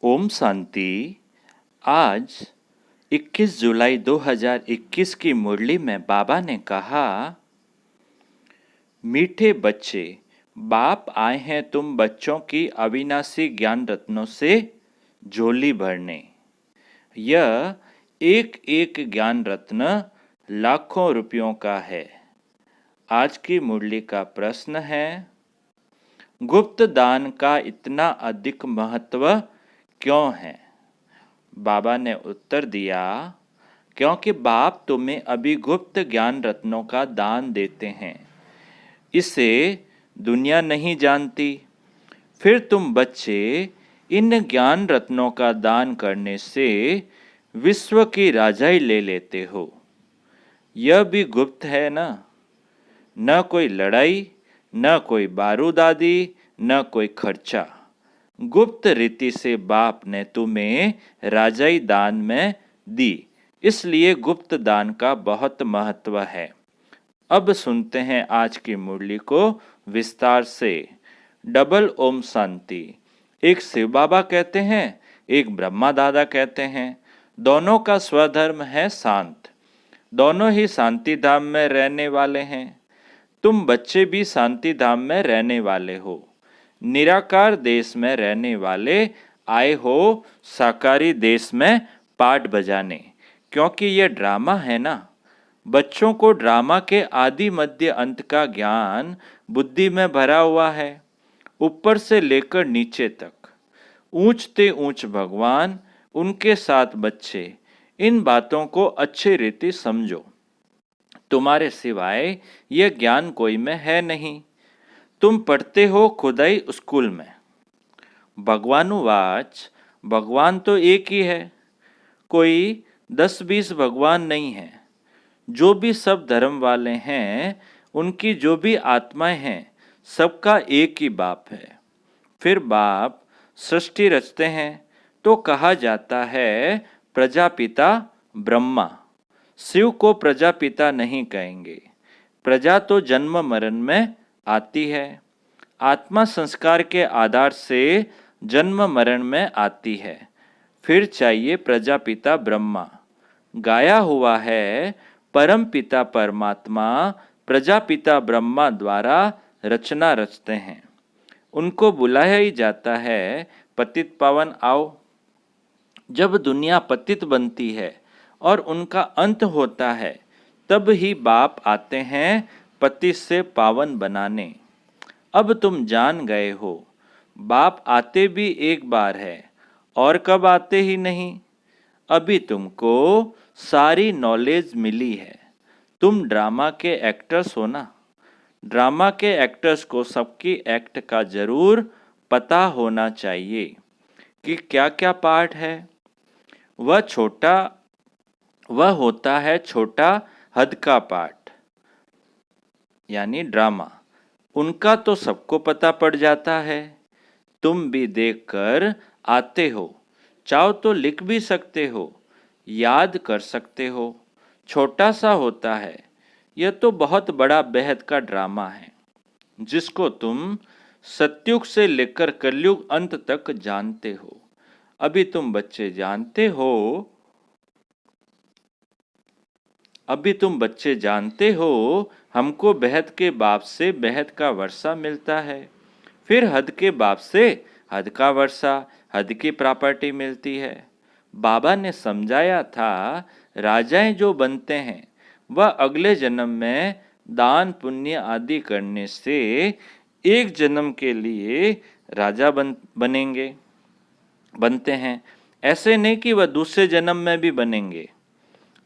ओम शांति। आज 21 जुलाई 2021 की मुरली में बाबा ने कहा, मीठे बच्चे, बाप आए हैं तुम बच्चों की अविनाशी ज्ञान रत्नों से झोली भरने। यह एक एक ज्ञान रत्न लाखों रुपयों का है। आज की मुरली का प्रश्न है, गुप्त दान का इतना अधिक महत्व क्यों है? बाबा ने उत्तर दिया, क्योंकि बाप तुम्हें अभी गुप्त ज्ञान रत्नों का दान देते हैं। इसे दुनिया नहीं जानती। फिर तुम बच्चे इन ज्ञान रत्नों का दान करने से विश्व की राजाई ले लेते हो। यह भी गुप्त है ना? न कोई लड़ाई, न कोई बारूद आदि, न कोई खर्चा। गुप्त रीति से बाप ने तुम्हें राजाई दान में दी, इसलिए गुप्त दान का बहुत महत्व है। अब सुनते हैं आज की मुरली को विस्तार से। डबल ओम शांति। एक शिव बाबा कहते हैं, एक ब्रह्मा दादा कहते हैं। दोनों का स्वधर्म है शांत। दोनों ही शांति धाम में रहने वाले हैं। तुम बच्चे भी शांति धाम में रहने वाले हो। निराकार देश में रहने वाले आए हो साकारी देश में पाठ बजाने, क्योंकि यह ड्रामा है ना। बच्चों को ड्रामा के आदि मध्य अंत का ज्ञान बुद्धि में भरा हुआ है, ऊपर से लेकर नीचे तक। ऊंचते ऊंच भगवान, उनके साथ बच्चे। इन बातों को अच्छी रीति समझो। तुम्हारे सिवाय यह ज्ञान कोई में है नहीं। तुम पढ़ते हो खुदाई स्कूल में। भगवानुवाच, भगवान तो एक ही है, कोई 10-20 भगवान नहीं है। जो भी सब धर्म वाले हैं, उनकी जो भी आत्माएं हैं, सबका एक ही बाप है। फिर बाप सृष्टि रचते हैं तो कहा जाता है प्रजापिता ब्रह्मा। शिव को प्रजापिता नहीं कहेंगे। प्रजा तो जन्म मरण में आती है। आत्मा संस्कार के आधार से जन्म मरण में आती है। फिर चाहिए प्रजापिता ब्रह्मा। गाया हुआ है, परम पिता परमात्मा प्रजापिता ब्रह्मा द्वारा रचना रचते हैं। उनको बुलाया ही जाता है, पतित पावन आओ। जब दुनिया पतित बनती है और उनका अंत होता है, तब ही बाप आते हैं पतित से पावन बनाने। अब तुम जान गए हो, बाप आते भी एक बार है और कब आते ही नहीं। अभी तुमको सारी नॉलेज मिली है। तुम ड्रामा के एक्टर्स हो ना। ड्रामा के एक्टर्स को सबकी एक्ट का जरूर पता होना चाहिए कि क्या क्या पार्ट है। वह होता है छोटा हद का पार्ट, यानी ड्रामा। उनका तो सबको पता पड़ जाता है। तुम भी देखकर आते हो, चाहो तो लिख भी सकते हो, याद कर सकते हो। छोटा सा होता है। यह तो बहुत बड़ा बेहद का ड्रामा है, जिसको तुम सतयुग से लेकर कलयुग अंत तक जानते हो। अभी तुम बच्चे जानते हो, हमको बेहद के बाप से बेहद का वर्षा मिलता है। फिर हद के बाप से हद का वर्षा, हद की प्रॉपर्टी मिलती है। बाबा ने समझाया था, राजाएं जो बनते हैं वह अगले जन्म में दान पुण्य आदि करने से एक जन्म के लिए राजा बनते हैं। ऐसे नहीं कि वह दूसरे जन्म में भी बनेंगे।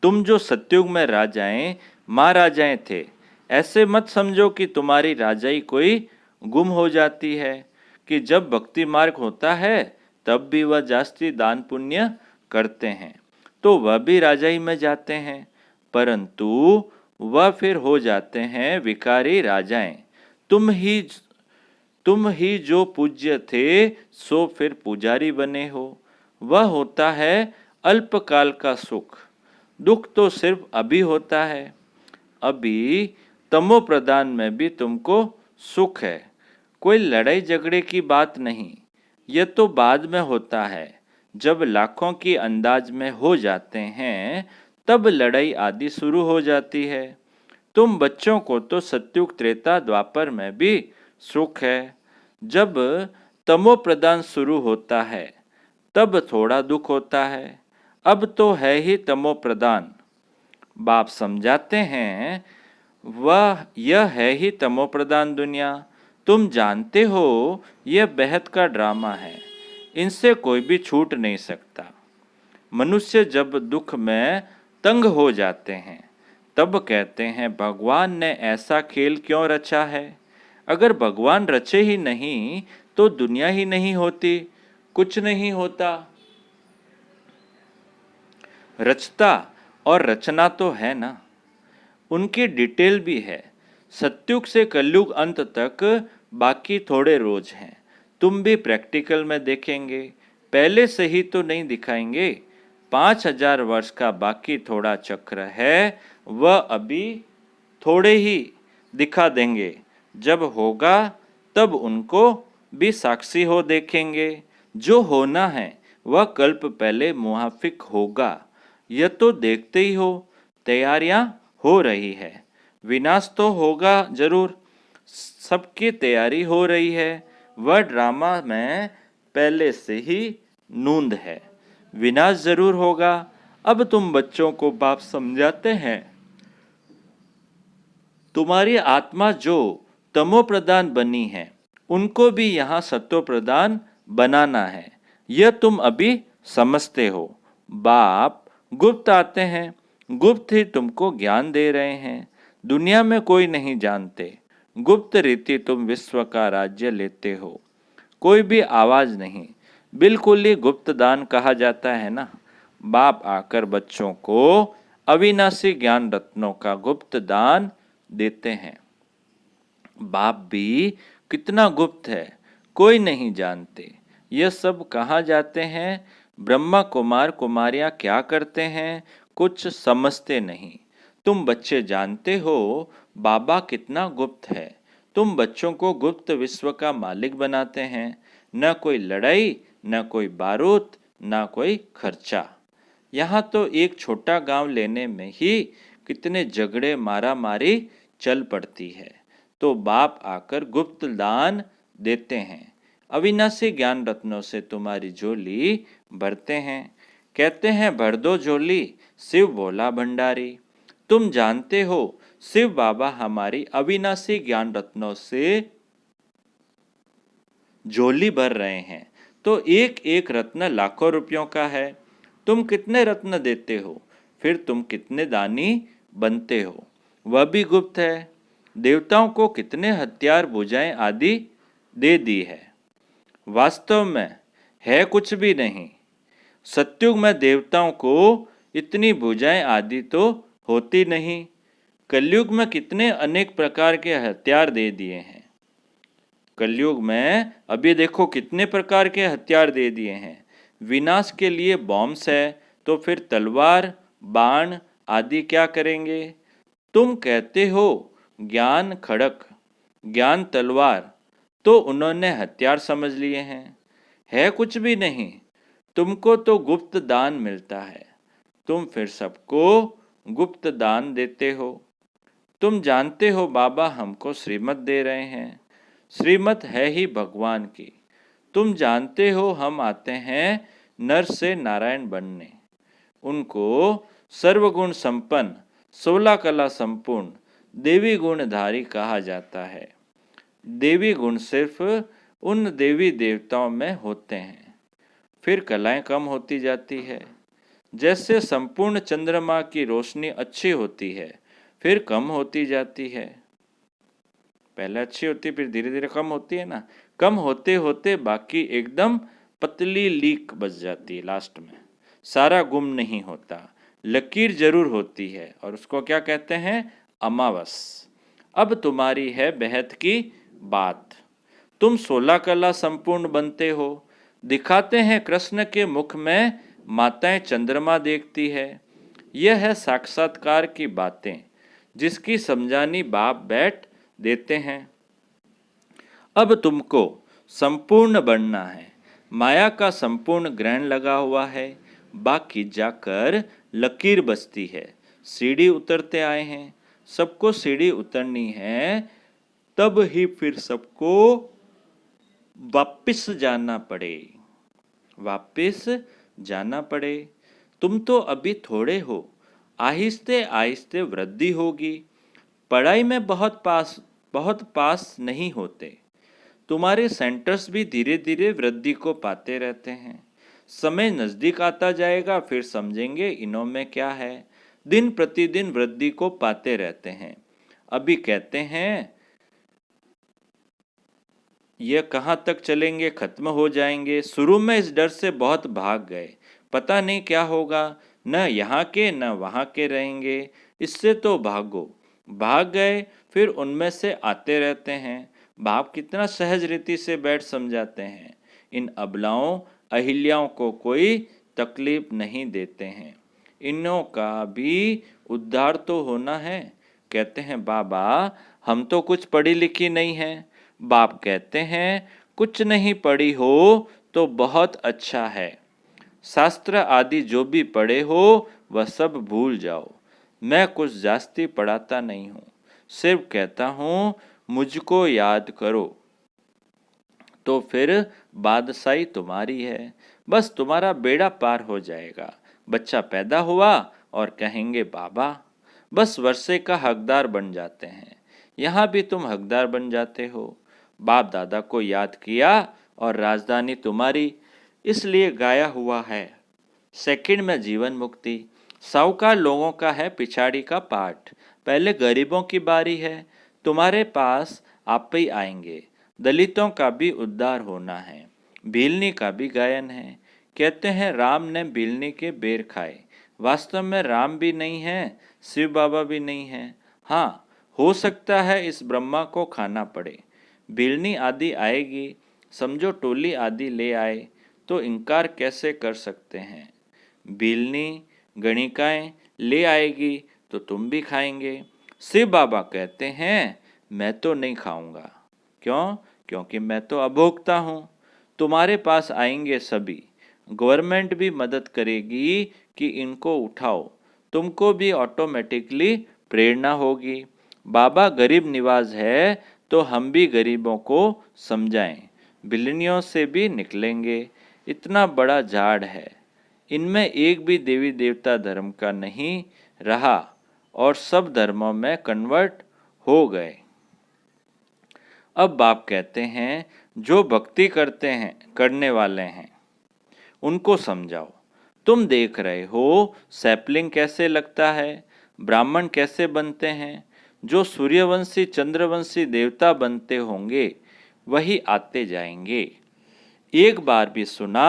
तुम जो सतयुग में राजाएं महाराजाएं थे, ऐसे मत समझो कि तुम्हारी राजाई कोई गुम हो जाती है, कि जब भक्ति मार्ग होता है तब भी वह जास्ती दान पुण्य करते हैं तो वह भी राजाई में जाते हैं, परंतु वह फिर हो जाते हैं विकारी राजाएं। तुम ही जो पूज्य थे सो फिर पुजारी बने हो। वह होता है अल्पकाल का सुख। दुख तो सिर्फ अभी होता है। अभी तमो प्रदान में भी तुमको सुख है। कोई लड़ाई झगड़े की बात नहीं, यह तो बाद में होता है। जब लाखों की अंदाज में हो जाते हैं तब लड़ाई आदि शुरू हो जाती है। तुम बच्चों को तो सत्युग त्रेता द्वापर में भी सुख है। जब तमो प्रदान शुरू होता है तब थोड़ा दुख होता है। अब तो है ही तमो प्रदान। बाप समझाते हैं, वह यह है ही तमो प्रदान दुनिया। तुम जानते हो यह बेहद का ड्रामा है, इनसे कोई भी छूट नहीं सकता। मनुष्य जब दुख में तंग हो जाते हैं तब कहते हैं भगवान ने ऐसा खेल क्यों रचा है। अगर भगवान रचे ही नहीं तो दुनिया ही नहीं होती, कुछ नहीं होता। रचता और रचना तो है ना, उनकी डिटेल भी है। सत्युग से कलयुग अंत तक बाकी थोड़े रोज हैं। तुम भी प्रैक्टिकल में देखेंगे, पहले से ही तो नहीं दिखाएंगे। 5000 वर्ष का बाकी थोड़ा चक्र है, वह अभी थोड़े ही दिखा देंगे। जब होगा तब उनको भी साक्षी हो देखेंगे। जो होना है वह कल्प पहले मुआफिक होगा। यह तो देखते ही हो, तैयारियां हो रही है। विनाश तो होगा जरूर, सबकी तैयारी हो रही है। वह ड्रामा में पहले से ही नूंद है। विनाश जरूर होगा। अब तुम बच्चों को बाप समझाते हैं, तुम्हारी आत्मा जो तमो प्रदान बनी है उनको भी यहाँ सत्व प्रदान बनाना है। यह तुम अभी समझते हो। बाप गुप्त आते हैं, गुप्त ही तुमको ज्ञान दे रहे हैं। दुनिया में कोई नहीं जानते। गुप्त रीति तुम विश्व का राज्य लेते हो। कोई भी आवाज नहीं, बिल्कुल ही गुप्त दान कहा जाता है ना। बाप आकर बच्चों को अविनाशी ज्ञान रत्नों का गुप्त दान देते हैं। बाप भी कितना गुप्त है, कोई नहीं जानते। यह सब कहाँ जाते हैं, ब्रह्मा कुमार कुमारियाँ क्या करते हैं, कुछ समझते नहीं। तुम बच्चे जानते हो बाबा कितना गुप्त है। तुम बच्चों को गुप्त विश्व का मालिक बनाते हैं। न कोई लड़ाई, न कोई बारूद, न कोई खर्चा। यहाँ तो एक छोटा गांव लेने में ही कितने झगड़े मारा मारी चल पड़ती है। तो बाप आकर गुप्त दान देते हैं। अविनाशी ज्ञान रत्नों से तुम्हारी झोली भरते हैं। कहते हैं भर दो झोली, शिव बोला भंडारी। तुम जानते हो शिव बाबा हमारी अविनाशी ज्ञान रत्नों से झोली भर रहे हैं। तो एक एक रत्न लाखों रुपयों का है। तुम कितने रत्न देते हो, फिर तुम कितने दानी बनते हो, वह भी गुप्त है। देवताओं को कितने हथियार भुजाएं आदि दे दी है, वास्तव में है कुछ भी नहीं। सत्युग में देवताओं को इतनी भुजाएं आदि तो होती नहीं। कलयुग में कितने अनेक प्रकार के हथियार दे दिए हैं। कलयुग में अभी देखो कितने प्रकार के हथियार दे दिए हैं। विनाश के लिए बॉम्ब्स है, तो फिर तलवार बाण आदि क्या करेंगे। तुम कहते हो ज्ञान खड़क, ज्ञान तलवार, तो उन्होंने हथियार समझ लिए हैं। है कुछ भी नहीं। तुमको तो गुप्त दान मिलता है, तुम फिर सबको गुप्त दान देते हो। तुम जानते हो बाबा हमको श्रीमत दे रहे हैं। श्रीमत है ही भगवान की। तुम जानते हो हम आते हैं नर से नारायण बनने। उनको सर्वगुण संपन्न, 16 कला संपूर्ण देवी गुणधारी कहा जाता है। देवी गुण सिर्फ उन देवी देवताओं में होते हैं, फिर कलाएं कम होती जाती है। जैसे संपूर्ण चंद्रमा की रोशनी अच्छी होती है, फिर कम होती जाती है। पहले अच्छी होती फिर धीरे धीरे कम होती है ना। कम होते होते बाकी एकदम पतली लीक बच जाती है लास्ट में। सारा गुम नहीं होता, लकीर जरूर होती है, और उसको क्या कहते हैं, अमावस। अब तुम्हारी है बेहद की बात। तुम 16 कला संपूर्ण बनते हो। दिखाते हैं कृष्ण के मुख में माताएं चंद्रमा देखती है। यह है साक्षात्कार की बातें, जिसकी समझानी बाप बैठ देते हैं। अब तुमको संपूर्ण बनना है। माया का संपूर्ण ग्रहण लगा हुआ है, बाकी जाकर लकीर बसती है। सीढ़ी उतरते आए हैं, सबको सीढ़ी उतरनी है, तब ही फिर सबको वापिस जाना पड़े, वापिस जाना पड़े। तुम तो अभी थोड़े हो, आहिस्ते आहिस्ते वृद्धि होगी। पढ़ाई में बहुत पास नहीं होते। तुम्हारे सेंटर्स भी धीरे धीरे वृद्धि को पाते रहते हैं। समय नजदीक आता जाएगा, फिर समझेंगे इनों में क्या है। दिन प्रतिदिन वृद्धि को पाते रहते हैं। अभी कहते हैं ये कहाँ तक चलेंगे, खत्म हो जाएंगे। शुरू में इस डर से बहुत भाग गए, पता नहीं क्या होगा, न यहाँ के न वहाँ के रहेंगे, इससे तो भागो। भाग गए, फिर उनमें से आते रहते हैं। बाप कितना सहज रीति से बैठ समझाते हैं। इन अबलाओं अहिल्याओं को कोई तकलीफ नहीं देते हैं। इनों का भी उद्धार तो होना है। कहते हैं बाबा हम तो कुछ पढ़ी लिखी नहीं है। बाप कहते हैं कुछ नहीं पढ़ी हो तो बहुत अच्छा है। शास्त्र आदि जो भी पढ़े हो वह सब भूल जाओ। मैं कुछ जास्ती पढ़ाता नहीं हूँ, सिर्फ कहता हूँ मुझको याद करो, तो फिर बादशाही तुम्हारी है। बस तुम्हारा बेड़ा पार हो जाएगा। बच्चा पैदा हुआ और कहेंगे बाबा, बस वर्षे का हकदार बन जाते हैं। यहाँ भी तुम हकदार बन जाते हो। बाप दादा को याद किया और राजधानी तुम्हारी, इसलिए गाया हुआ है। सेकंड में जीवन मुक्ति। साहूकार लोगों का है पिछाड़ी का पाठ, पहले गरीबों की बारी है। तुम्हारे पास आप ही आएंगे। दलितों का भी उद्धार होना है। भीलनी का भी गायन है। कहते हैं राम ने भीलनी के बेर खाए। वास्तव में राम भी नहीं है, शिव बाबा भी नहीं है। हाँ, हो सकता है इस ब्रह्मा को खाना पड़े। भीलनी आदि आएगी, समझो टोली आदि ले आए, तो इनकार कैसे कर सकते हैं। भीलनी गणिकाएं ले आएगी तो तुम भी खाएंगे। शिव बाबा कहते हैं मैं तो नहीं खाऊंगा। क्यों? क्योंकि मैं तो अभोक्ता हूँ। तुम्हारे पास आएंगे सभी, गवर्नमेंट भी मदद करेगी कि इनको उठाओ, तुमको भी ऑटोमेटिकली प्रेरणा होगी। बाबा गरीब निवाज है तो हम भी गरीबों को समझाएं, बिल्लियों से भी निकलेंगे। इतना बड़ा झाड़ है, इनमें एक भी देवी देवता धर्म का नहीं रहा और सब धर्मों में कन्वर्ट हो गए। अब बाप कहते हैं जो भक्ति करते हैं, करने वाले हैं, उनको समझाओ। तुम देख रहे हो सैपलिंग कैसे लगता है, ब्राह्मण कैसे बनते हैं। जो सूर्यवंशी चंद्रवंशी देवता बनते होंगे वही आते जाएंगे। एक बार भी सुना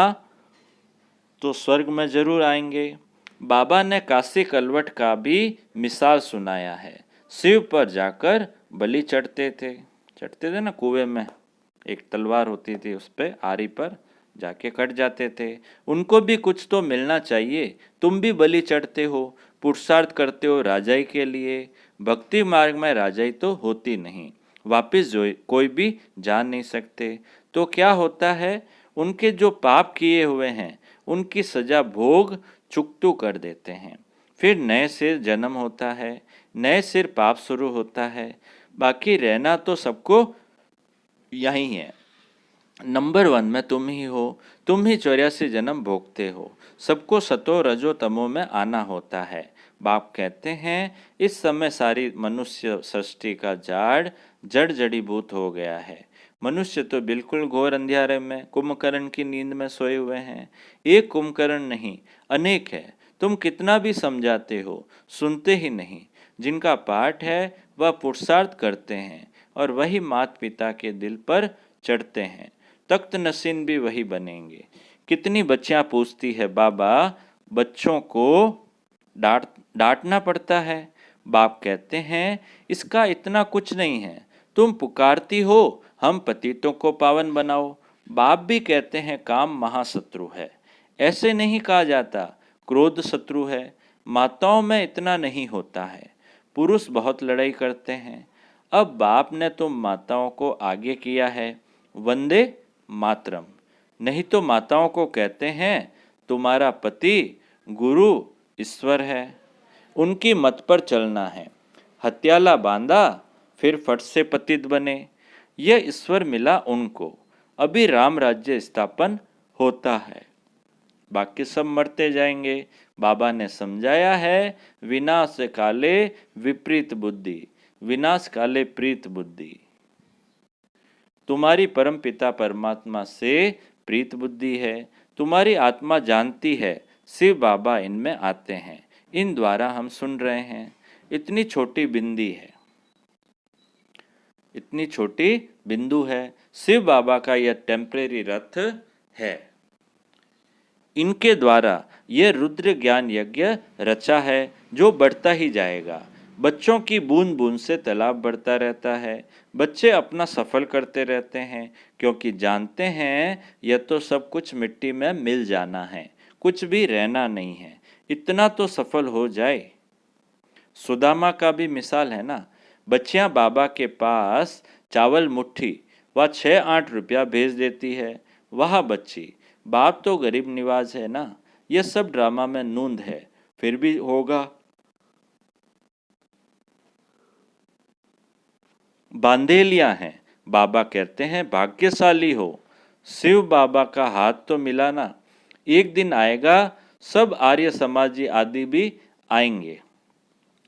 तो स्वर्ग में जरूर आएंगे। बाबा ने काशी कलवट का भी मिसाल सुनाया है। शिव पर जाकर बलि चढ़ते थे ना कुएं में, एक तलवार होती थी, उस पे आरी पर जाके कट जाते थे। उनको भी कुछ तो मिलना चाहिए। तुम भी बलि चढ़ते हो, पुरुषार्थ करते हो राजाई के लिए। भक्ति मार्ग में राजाई तो होती नहीं, वापिस जो कोई भी जा नहीं सकते। तो क्या होता है, उनके जो पाप किए हुए हैं उनकी सजा भोग चुकतू कर देते हैं। फिर नए सिर जन्म होता है, नए सिर पाप शुरू होता है। बाकी रहना तो सबको यही है। नंबर 1 में तुम ही हो, तुम ही 84 जन्म भोगते हो। सबको सतो रजो तमो में आना होता है। बाप कहते हैं इस समय सारी मनुष्य सृष्टि का जाड़ जड़ जड़ीभूत हो गया है। मनुष्य तो बिल्कुल घोर अंधियारे में कुंभकर्ण की नींद में सोए हुए हैं। एक कुंभकर्ण नहीं, अनेक है। तुम कितना भी समझाते हो, सुनते ही नहीं। जिनका पाठ है वह पुरुषार्थ करते हैं और वही माता पिता के दिल पर चढ़ते हैं। तख्त नसीन भी वही बनेंगे। कितनी बच्चियां पूछती है बाबा बच्चों को डांटना पड़ता है। बाप कहते हैं इसका इतना कुछ नहीं है। तुम पुकारती हो हम पतितों को पावन बनाओ। बाप भी कहते हैं काम महाशत्रु है। ऐसे नहीं कहा जाता, क्रोध शत्रु है। माताओं में इतना नहीं होता है, पुरुष बहुत लड़ाई करते हैं। अब बाप ने तुम माताओं को आगे किया है, वंदे मातरम। नहीं तो माताओं को कहते हैं तुम्हारा पति गुरु ईश्वर है, उनकी मत पर चलना है। हत्याला बांधा फिर फट से पतित बने। यह ईश्वर मिला उनको, अभी राम राज्य स्थापन होता है, बाकी सब मरते जाएंगे। बाबा ने समझाया है, विनाश काले विपरीत बुद्धि, विनाश काले प्रीत बुद्धि। तुम्हारी परम पिता परमात्मा से प्रीत बुद्धि है। तुम्हारी आत्मा जानती है शिव बाबा इनमें आते हैं, इन द्वारा हम सुन रहे हैं। इतनी छोटी बिंदी है, इतनी छोटी बिंदु है। शिव बाबा का यह टेम्परेरी रथ है, इनके द्वारा यह रुद्र ज्ञान यज्ञ रचा है जो बढ़ता ही जाएगा। बच्चों की बूंद बूंद से तालाब बढ़ता रहता है। बच्चे अपना सफल करते रहते हैं क्योंकि जानते हैं यह तो सब कुछ मिट्टी में मिल जाना है, कुछ भी रहना नहीं है। इतना तो सफल हो जाए। सुदामा का भी मिसाल है ना। बच्चियां बाबा के पास चावल मुट्ठी व 6-8 रुपया भेज देती है। वह बच्ची, बाप तो गरीब निवाज है ना। यह सब ड्रामा में नूंद है, फिर भी होगा। बांधेलियां हैं, बाबा कहते हैं भाग्यशाली हो। शिव बाबा का हाथ तो मिला ना। एक दिन आएगा सब आर्य समाजी आदि भी आएंगे।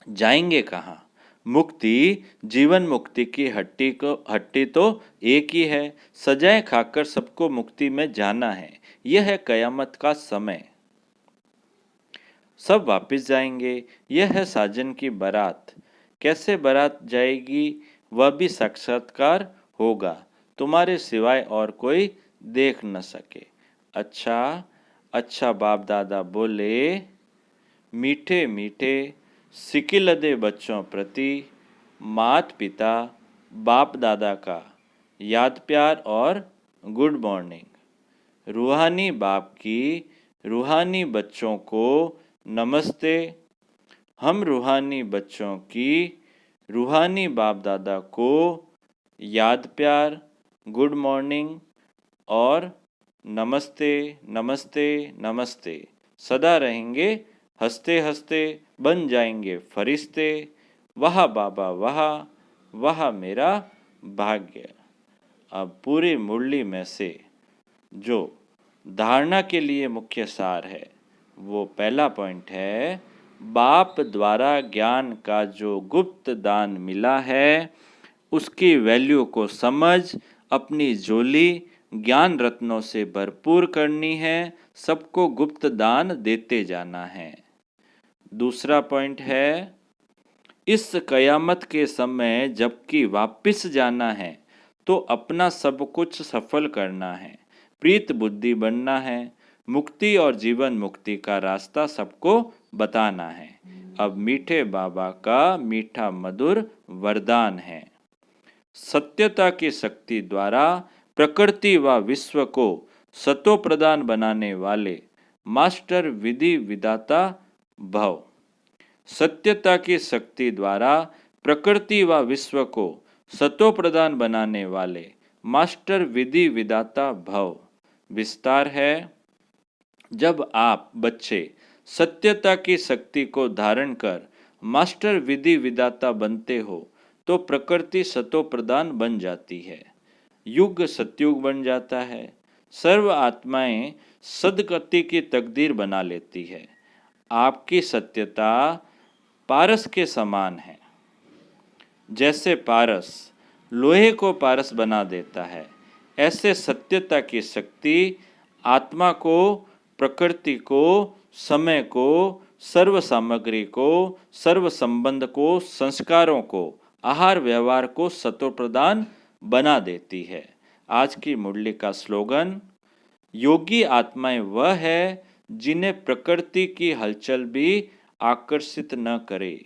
जाएंगे कहाँ? मुक्ति, जीवन मुक्ति की हट्टी तो एक ही है। सजाएं खाकर सबको मुक्ति में जाना है। यह है कयामत का समय। सब वापस जाएंगे। यह है साजन की बारात। कैसे बारात जाएगी वह भी साक्षात्कार होगा, तुम्हारे सिवाय और कोई देख न सके। अच्छा अच्छा बाप दादा बोले, मीठे मीठे सिकिलदे बच्चों प्रति मात पिता बाप दादा का याद प्यार और गुड मॉर्निंग। रूहानी बाप की रूहानी बच्चों को नमस्ते। हम रूहानी बच्चों की रूहानी बाप दादा को याद प्यार, गुड मॉर्निंग और नमस्ते नमस्ते नमस्ते सदा रहेंगे। हंसते हंसते बन जाएंगे फरिश्ते। वाह बाबा वाह, वाह मेरा भाग्य। अब पूरी मुरली में से जो धारणा के लिए मुख्य सार है वो पहला पॉइंट है, बाप द्वारा ज्ञान का जो गुप्त दान मिला है उसकी वैल्यू को समझ अपनी झोली ज्ञान रत्नों से भरपूर करनी है। सबको गुप्त दान देते जाना है। दूसरा पॉइंट है, इस कयामत के समय जबकि वापिस जाना है तो अपना सब कुछ सफल करना है, प्रीत बुद्धि बनना है, मुक्ति और जीवन मुक्ति का रास्ता सबको बताना है। अब मीठे बाबा का मीठा मधुर वरदान है। सत्यता की शक्ति द्वारा प्रकृति व विश्व को सतो प्रदान बनाने वाले मास्टर विधि विदाता भव। सत्यता की शक्ति द्वारा प्रकृति व विश्व को सतो प्रदान बनाने वाले मास्टर विधि विदाता भव। विस्तार है, जब आप बच्चे सत्यता की शक्ति को धारण कर मास्टर विधि विदाता बनते हो तो प्रकृति सतो प्रदान बन जाती है, युग सतयुग बन जाता है, सर्व आत्माएं सदगति की तकदीर बना लेती है। आपकी सत्यता पारस के समान है। जैसे पारस लोहे को पारस बना देता है, ऐसे सत्यता की शक्ति आत्मा को, प्रकृति को, समय को, सर्व सामग्री को, सर्व संबंध को, संस्कारों को, आहार व्यवहार को सतो प्रदान बना देती है। आज की मुरली का स्लोगन, योगी आत्माएं वह है जिन्हें प्रकृति की हलचल भी आकर्षित न करे।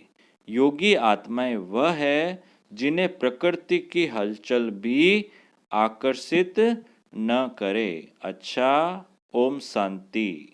योगी आत्माएं वह है जिन्हें प्रकृति की हलचल भी आकर्षित न करे। अच्छा, ओम शांति।